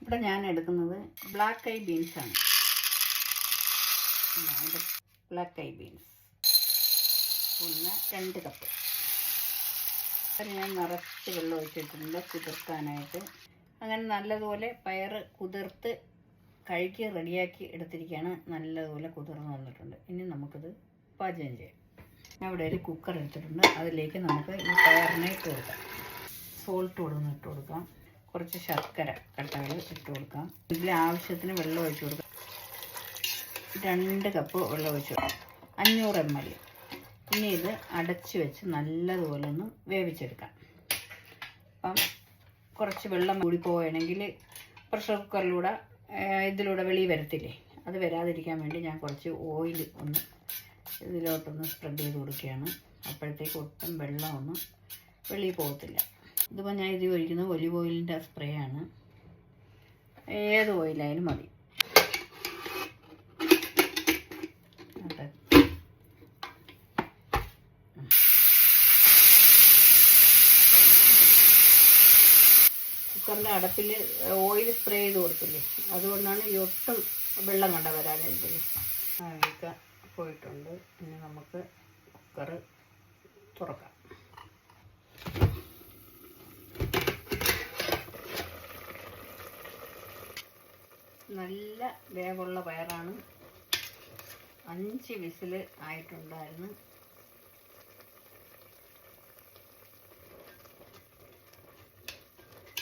ഇവിടെ ഞാൻ എടുക്കുന്നത് ബ്ലാക്ക് ഐ ബീൻസാണ്. ബ്ലാക്ക് ഐ ബീൻസ് ഒന്ന് 2 കപ്പ്. ഞാൻ നിറച്ച് വെള്ളം ഒഴിച്ചിട്ടുണ്ട് കുതിർക്കാനായിട്ട്. അങ്ങനെ നല്ലതുപോലെ പയർ കുതിർത്ത് കഴുകി റെഡിയാക്കി എടുത്തിരിക്കുകയാണ്. നല്ലതുപോലെ കുതിർന്ന് വന്നിട്ടുണ്ട്. ഇനി നമുക്കിത് പാചകം ചെയ്യാം. ഞാൻ ഇവിടെ ഒരു കുക്കർ എടുത്തിട്ടുണ്ട്. അതിലേക്ക് നമുക്ക് ഈ പയറിനെ ഇട്ട് കൊടുക്കാം. സോൾട്ട് ഇട്ട് കൊടുക്കാം. കുറച്ച് ശർക്കര കട്ടകൾ ഇട്ട് കൊടുക്കാം. ഇതിൽ ആവശ്യത്തിന് വെള്ളം ഒഴിച്ച് കൊടുക്കാം. 2 കപ്പ് വെള്ളം ഒഴിച്ച് കൊടുക്കാം. 500 ml. ഇനി ഇത് അടച്ച് വെച്ച് നല്ലതുപോലെ ഒന്ന് വേവിച്ചെടുക്കാം. അപ്പം കുറച്ച് വെള്ളം കൂടി പോവുകയാണെങ്കിൽ പ്രഷർ കുക്കറിലൂടെ ഇതിലൂടെ വെളിയിൽ വരത്തില്ലേ, അത് വരാതിരിക്കാൻ വേണ്ടി ഞാൻ കുറച്ച് ഓയിൽ ഒന്ന് ഇതിലോട്ടൊന്ന് സ്പ്രെഡ് ചെയ്ത് കൊടുക്കുകയാണ്. അപ്പോഴത്തേക്ക് ഒട്ടും വെള്ളമൊന്നും വെളിയിൽ പോകത്തില്ല. ഇതിപ്പോൾ ഞാൻ ഇത് ഒഴിക്കുന്നത് ഒലിവ് ഓയിലിൻ്റെ സ്പ്രേ ആണ്. ഏത് ഓയിലായാലും മതി. കുക്കറിൻ്റെ അടപ്പിൽ ഓയിൽ സ്പ്രേ ചെയ്ത് കൊടുത്തില്ലേ, അതുകൊണ്ടാണ് ഈ ഒട്ടും വെള്ളം കണ്ട വരാനായിട്ട്. ആവിയൊക്കെ പോയിട്ടുണ്ട്. ഇനി നമുക്ക് കുക്കർ തുറക്കാം. നല്ല വേവുള്ള പയറാണ്. 5 വിസിൽ ആയിട്ടുണ്ടായിരുന്നു.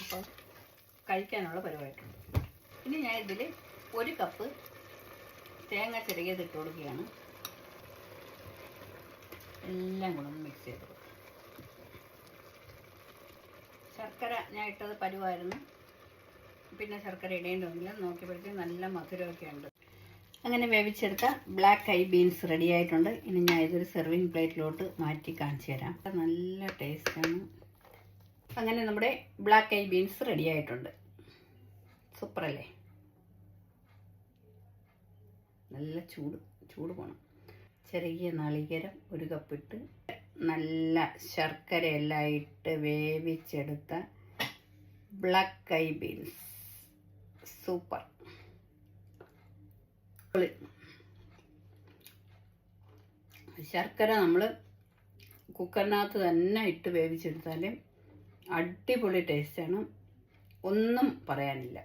അപ്പം കഴിക്കാനുള്ള പരിപാടിയുണ്ട്. ഇനി ഞാൻ ഇതിൽ 1 കപ്പ് തേങ്ങ ചിരകിയത് ഇട്ട് കൊടുക്കുകയാണ്. എല്ലാം കൂടെ ഒന്ന് മിക്സ് ചെയ്ത് കൊടുക്കുക. ശർക്കര ഞാൻ ഇട്ടത് പരുവായിരുന്നു, പിന്നെ ശർക്കര ഇടേണ്ടതില്ല. നോക്കിയപ്പോഴത്തേക്ക് നല്ല മധുരമൊക്കെ ഉണ്ട്. അങ്ങനെ വേവിച്ചെടുത്ത ബ്ലാക്ക് ഐ ബീൻസ് റെഡി ആയിട്ടുണ്ട്. ഇനി ഞാൻ ഇതൊരു സെർവിങ് പ്ലേറ്റിലോട്ട് മാറ്റി കാണിച്ചു തരാം. നല്ല ടേസ്റ്റാണ്. അങ്ങനെ നമ്മുടെ ബ്ലാക്ക് ഐ ബീൻസ് റെഡി ആയിട്ടുണ്ട്. സൂപ്പറല്ലേ? നല്ല ചൂട് പോണം. ചെറിയ നാളികേരം 1 കപ്പിട്ട് നല്ല ശർക്കര എല്ലാം ഇട്ട് വേവിച്ചെടുത്ത ബ്ലാക്ക് ഐ ബീൻസ് സൂപ്പർ. ശർക്കര നമ്മൾ കുക്കറിനകത്ത് തന്നെ ഇട്ട് വേവിച്ചെടുത്താലും അടിപൊളി ടേസ്റ്റാണ്. ഒന്നും പറയാനില്ല.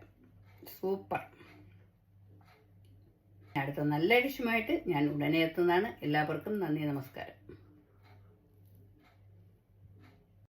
സൂപ്പർ. അടുത്ത നല്ല ഡിഷുമായിട്ട് ഞാൻ ഉടനെ എത്തുന്നതാണ്. എല്ലാവർക്കും നന്ദി, നമസ്കാരം.